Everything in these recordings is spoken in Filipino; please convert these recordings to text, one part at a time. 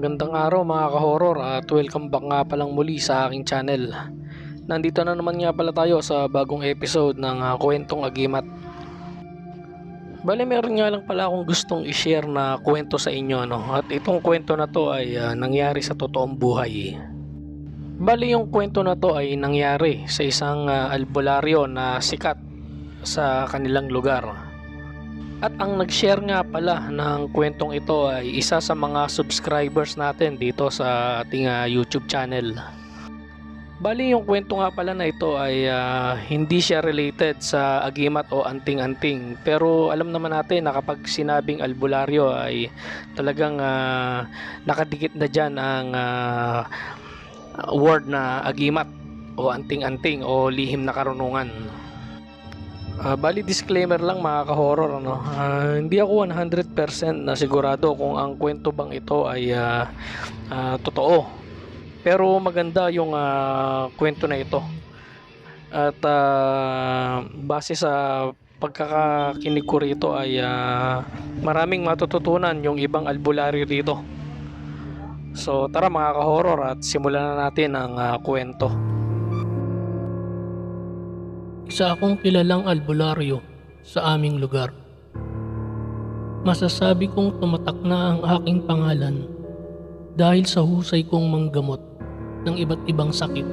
Magandang araw mga ka-horror at welcome back nga palang muli sa aking channel. Nandito na naman nga pala tayo sa bagong episode ng Kwentong Agimat. Bale, meron nga lang pala akong gustong i-share na kwento sa inyo, no? At itong kwento na to ay nangyari sa totoong buhay. Bale, yung kwento na to ay nangyari sa isang albularyo na sikat sa kanilang lugar. At ang nag-share nga pala ng kwentong ito ay isa sa mga subscribers natin dito sa ating YouTube channel. Bali, yung kwento nga pala na ito ay hindi siya related sa agimat o anting-anting. Pero alam naman natin na kapag sinabing albularyo ay talagang nakadikit na dyan ang word na agimat o anting-anting o lihim na karunungan. Bali, disclaimer lang mga ka-horror, ano? Hindi ako 100% na sigurado kung ang kwento bang ito ay totoo. Pero maganda yung kwento na ito. At base sa pagkakakinig ko rito ay maraming matututunan yung ibang albularyo dito. So tara mga ka-horror at simulan na natin ang kwento. Isa akong kilalang albularyo sa aming lugar. Masasabi kong tumatak na ang aking pangalan dahil sa husay kong manggamot ng iba't ibang sakit.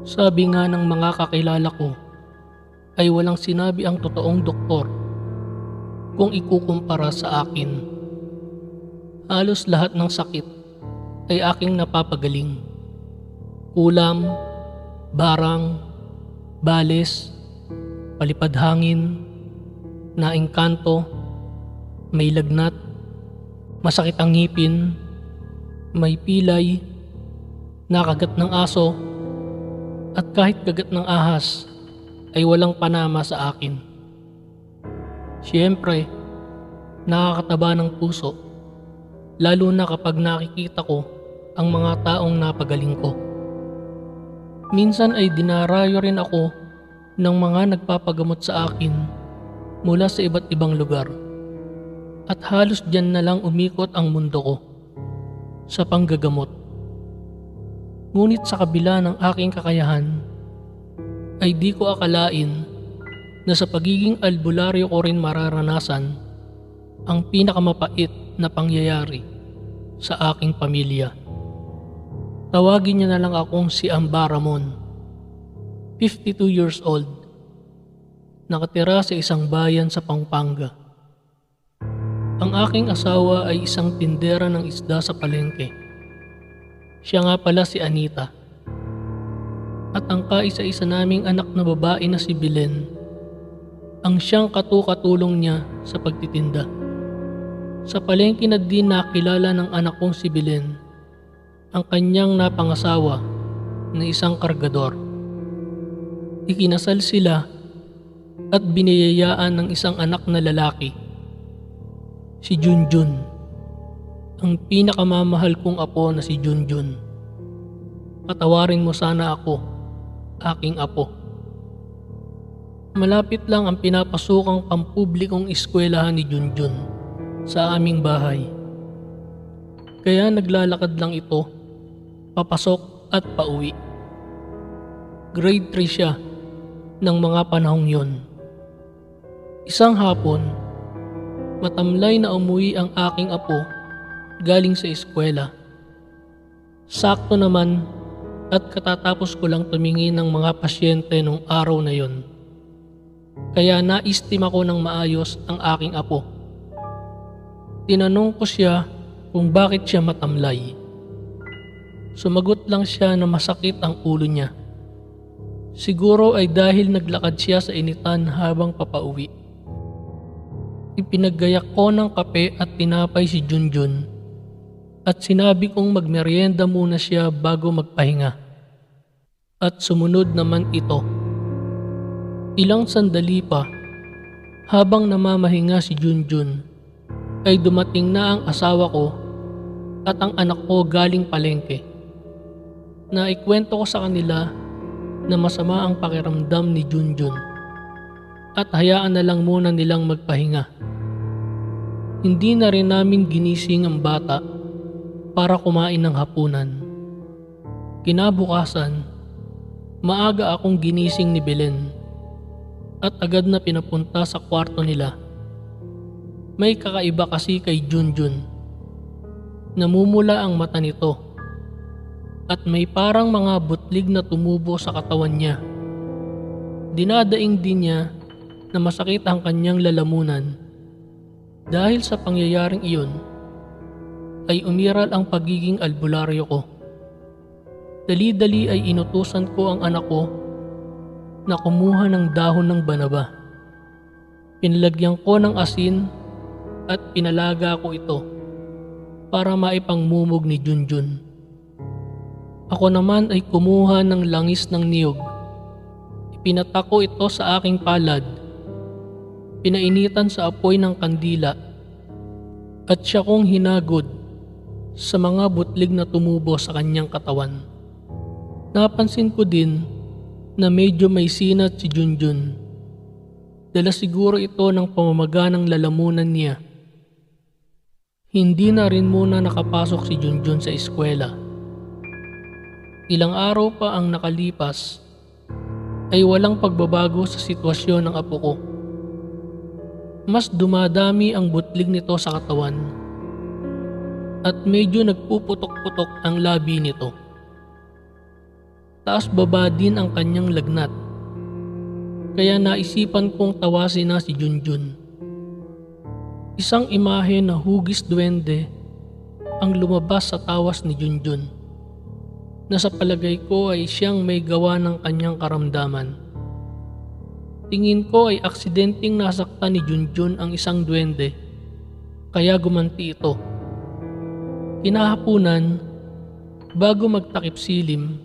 Sabi nga ng mga kakilala ko ay walang sinabi ang totoong doktor kung ikukumpara sa akin. Halos lahat ng sakit ay aking napapagaling. Ulam, barang, balis, palipad hangin, naengkanto, may lagnat, masakit ang ngipin, may pilay, nakagat ng aso, at kahit kagat ng ahas ay walang panama sa akin. Siyempre, nakakataba ng puso, lalo na kapag nakikita ko ang mga taong napagaling ko. Minsan ay dinarayo rin ako ng mga nagpapagamot sa akin mula sa iba't ibang lugar. At halos dyan na lang umikot ang mundo ko sa panggagamot. Ngunit sa kabila ng aking kakayahan, ay di ko akalain na sa pagiging albularyo ko rin mararanasan ang pinakamapait na pangyayari sa aking pamilya. Tawagin niya na lang akong si Amba Ramon, 52 years old, nakatira sa isang bayan sa Pampanga. Ang aking asawa ay isang tindera ng isda sa palengke. Siya nga pala si Anita. At ang kaisa-isa naming anak na babae na si Belen, ang siyang katukatulong niya sa pagtitinda. Sa palengke na din nakilala ng anak kong si Belen ang kanyang napangasawa na isang kargador. Ikinasal sila at biniyayaan ng isang anak na lalaki, si Junjun, ang pinakamamahal kong apo na si Junjun. Patawarin mo sana ako, aking apo. Malapit lang ang pinapasukang pampublikong eskwelahan ni Junjun sa aming bahay. Kaya naglalakad lang ito papasok at pauwi. Grade 3 siya ng mga panahong yon. Isang hapon, matamlay na umuwi ang aking apo galing sa eskwela. Sakto naman at katatapos ko lang tumingin ng mga pasyente nung araw na yon. Kaya naistima ko ng maayos ang aking apo. Tinanong ko siya kung bakit siya matamlay. Sumagot lang siya na masakit ang ulo niya. Siguro ay dahil naglakad siya sa initan habang papauwi. Ipinaggayak ko ng kape at tinapay si Junjun at sinabi kong magmeryenda muna siya bago magpahinga. At sumunod naman ito. Ilang sandali pa, habang namamahinga si Junjun, ay dumating na ang asawa ko at ang anak ko galing palengke. Naikwento ko sa kanila na masama ang pakiramdam ni Junjun at hayaan na lang muna nilang magpahinga. Hindi na rin namin ginising ang bata para kumain ng hapunan. Kinabukasan, maaga akong ginising ni Belen at agad na pinapunta sa kwarto nila. May kakaiba kasi kay Junjun. Namumula ang mata nito at may parang mga butlig na tumubo sa katawan niya. Dinadaing din niya na masakit ang kanyang lalamunan. Dahil sa pangyayaring iyon, ay umiral ang pagiging albularyo ko. Dali-dali ay inutusan ko ang anak ko na kumuha ng dahon ng banaba. Pinalagyan ko ng asin at pinalaga ko ito para maipangmumog ni Junjun. Ako naman ay kumuha ng langis ng niyog. Ipinatak ko ito sa aking palad. Pinainitan sa apoy ng kandila at siya kong hinagod sa mga butlig na tumubo sa kanyang katawan. Napansin ko din na medyo may sinat si Junjun. Dala siguro ito ng pamamaga ng lalamunan niya. Hindi na rin muna nakapasok si Junjun sa eskwela. Ilang araw pa ang nakalipas ay walang pagbabago sa sitwasyon ng apo ko. Mas dumadami ang butlig nito sa katawan at medyo nagpuputok-putok ang labi nito. Taas baba din ang kanyang lagnat, kaya naisipan kong tawasin na si Junjun. Isang imahe na hugis duwende ang lumabas sa tawas ni Junjun, na sa palagay ko ay siyang may gawa ng kanyang karamdaman. Tingin ko ay aksidenteng nasaktan ni Junjun ang isang duwende, kaya gumanti ito. Kinahapunan, bago magtakip silim,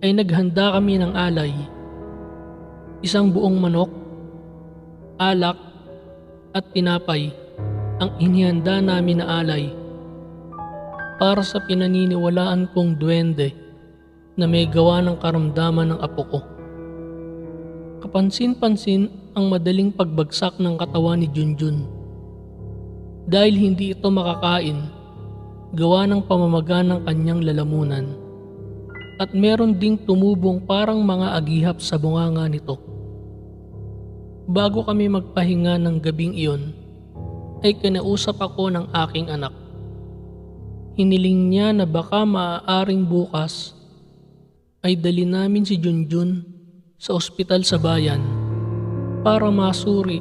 ay naghanda kami ng alay. Isang buong manok, alak, at tinapay ang inihanda namin na alay para sa pinaniniwalaan kong duwende na may gawa ng karamdaman ng apo ko. Kapansin-pansin ang madaling pagbagsak ng katawan ni Junjun. Dahil hindi ito makakain, gawa ng pamamaga ng kanyang lalamunan. At meron ding tumubong parang mga agihap sa bunganga nito. Bago kami magpahinga ng gabing iyon, ay kinausap ako ng aking anak. Hiniling niya na baka maaaring bukas ay dali namin si Junjun sa ospital sa bayan para masuri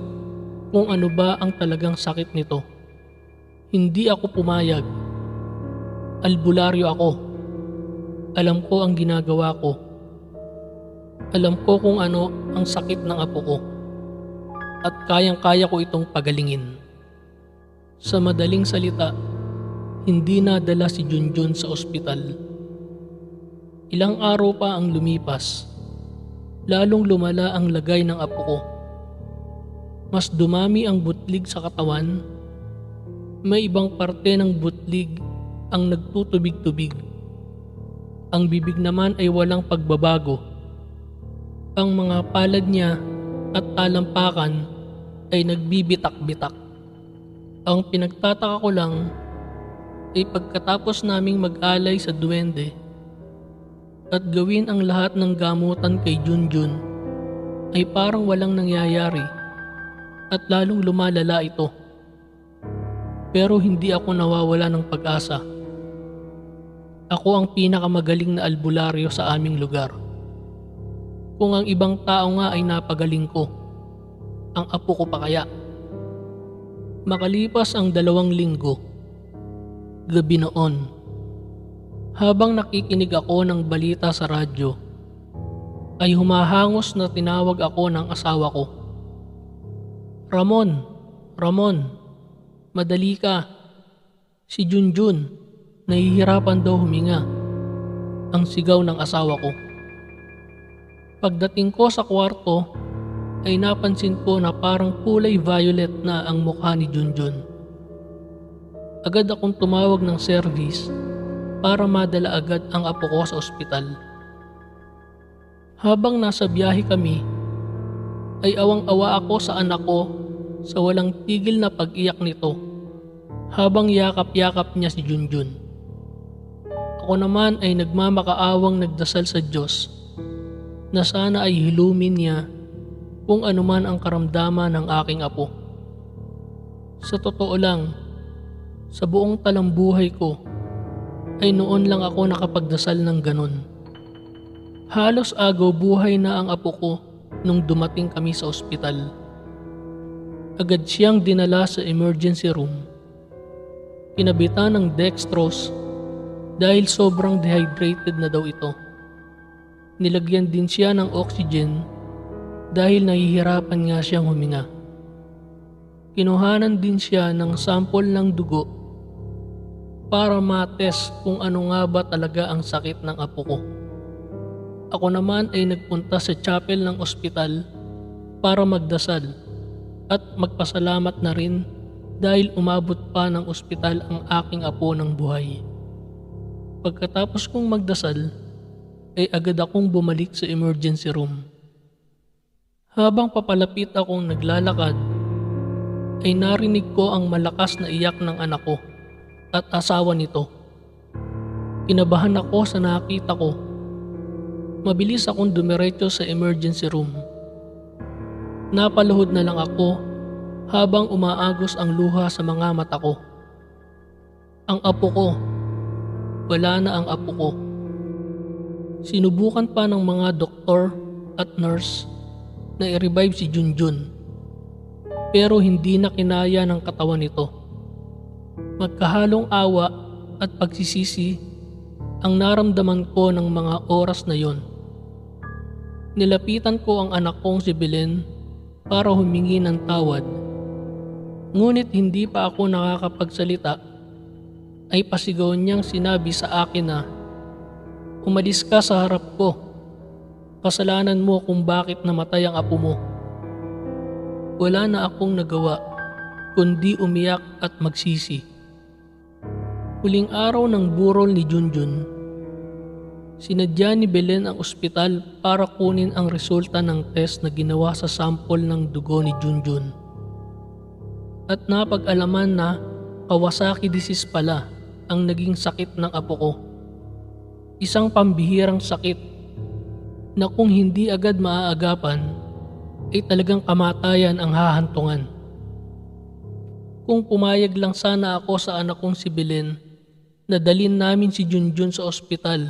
kung ano ba ang talagang sakit nito. Hindi ako pumayag. Albularyo ako. Alam ko ang ginagawa ko. Alam ko kung ano ang sakit ng apo ko. At kayang-kaya ko itong pagalingin. Sa madaling salita, hindi nadala si Junjun sa ospital. Ilang araw pa ang lumipas. Lalong lumala ang lagay ng apo ko. Mas dumami ang butlig sa katawan. May ibang parte ng butlig ang nagtutubig-tubig. Ang bibig naman ay walang pagbabago. Ang mga palad niya at talampakan ay nagbibitak-bitak. Ang pinagtataka ko lang ay pagkatapos naming mag-alay sa duwende at gawin ang lahat ng gamutan kay Junjun ay parang walang nangyayari at lalong lumalala ito. Pero hindi ako nawawala ng pag-asa. Ako ang pinakamagaling na albularyo sa aming lugar. Kung ang ibang tao nga ay napagaling ko, ang apo ko pa kaya? Makalipas ang 2 linggo, gabi noon, habang nakikinig ako ng balita sa radyo, ay humahangos na tinawag ako ng asawa ko. Ramon, madali ka. Si Junjun, nahihirapan daw huminga. Ang sigaw ng asawa ko. Pagdating ko sa kwarto, ay napansin ko na parang kulay violet na ang mukha ni Junjun. Agad akong tumawag ng service para madala agad ang apo ko sa ospital. Habang nasa biyahe kami, ay awang-awa ako sa anak ko sa walang tigil na pag-iyak nito habang yakap-yakap niya si Junjun. Ako naman ay nagmamakaawang nagdasal sa Diyos na sana ay hilumin niya kung anuman ang karamdaman ng aking apo. Sa totoo lang, sa buong talambuhay ko ay noon lang ako nakapagdasal ng ganon. Halos agaw buhay na ang apo ko nung dumating kami sa ospital. Agad siyang dinala sa emergency room. Kinabitan ng dextrose dahil sobrang dehydrated na daw ito. Nilagyan din siya ng oxygen dahil nahihirapan nga siyang huminga. Kinuhanan din siya ng sample ng dugo para matest kung ano nga ba talaga ang sakit ng apo ko. Ako naman ay nagpunta sa chapel ng ospital para magdasal at magpasalamat na rin dahil umabot pa ng ospital ang aking apo ng buhay. Pagkatapos kong magdasal, ay agad akong bumalik sa emergency room. Habang papalapit akong naglalakad, ay narinig ko ang malakas na iyak ng anak ko at asawa nito. Kinabahan ako sa nakita ko. Mabilis akong dumiretso sa emergency room. Napaluhod na lang ako habang umaagos ang luha sa mga mata ko. Ang apo ko. Wala na ang apo ko. Sinubukan pa ng mga doktor at nurse na i-revive si Junjun. Pero hindi na kinaya ng katawan nito. Magkahalong awa at pagsisisi ang naramdaman ko ng mga oras na yon. Nilapitan ko ang anak kong si Belen para humingi ng tawad. Ngunit hindi pa ako nakakapagsalita ay pasigaw niyang sinabi sa akin na, "Umalis ka sa harap ko. Kasalanan mo kung bakit namatay ang apo mo." Wala na akong nagawa kundi umiyak at magsisi. Huling araw ng burol ni Junjun, sinadya ni Belen ang ospital para kunin ang resulta ng test na ginawa sa sample ng dugo ni Junjun. At napag-alaman na Kawasaki disease pala ang naging sakit ng apo ko. Isang pambihirang sakit na kung hindi agad maaagapan ay talagang kamatayan ang hahantungan. Kung pumayag lang sana ako sa anak kong si Belen na dalhin namin si Junjun sa ospital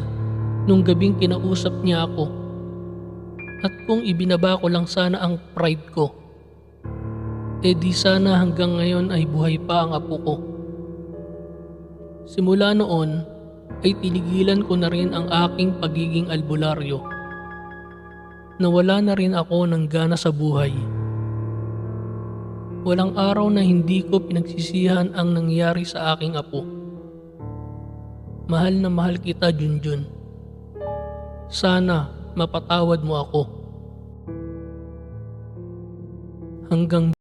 nung gabing kinausap niya ako, at kung ibinaba ko lang sana ang pride ko, di sana hanggang ngayon ay buhay pa ang apo ko. Simula noon ay tinigilan ko na rin ang aking pagiging albularyo. Nawala na rin ako ng gana sa buhay. Walang araw na hindi ko pinagsisihan ang nangyari sa aking apo. Mahal na mahal kita, Junjun. Sana mapatawad mo ako. Hanggang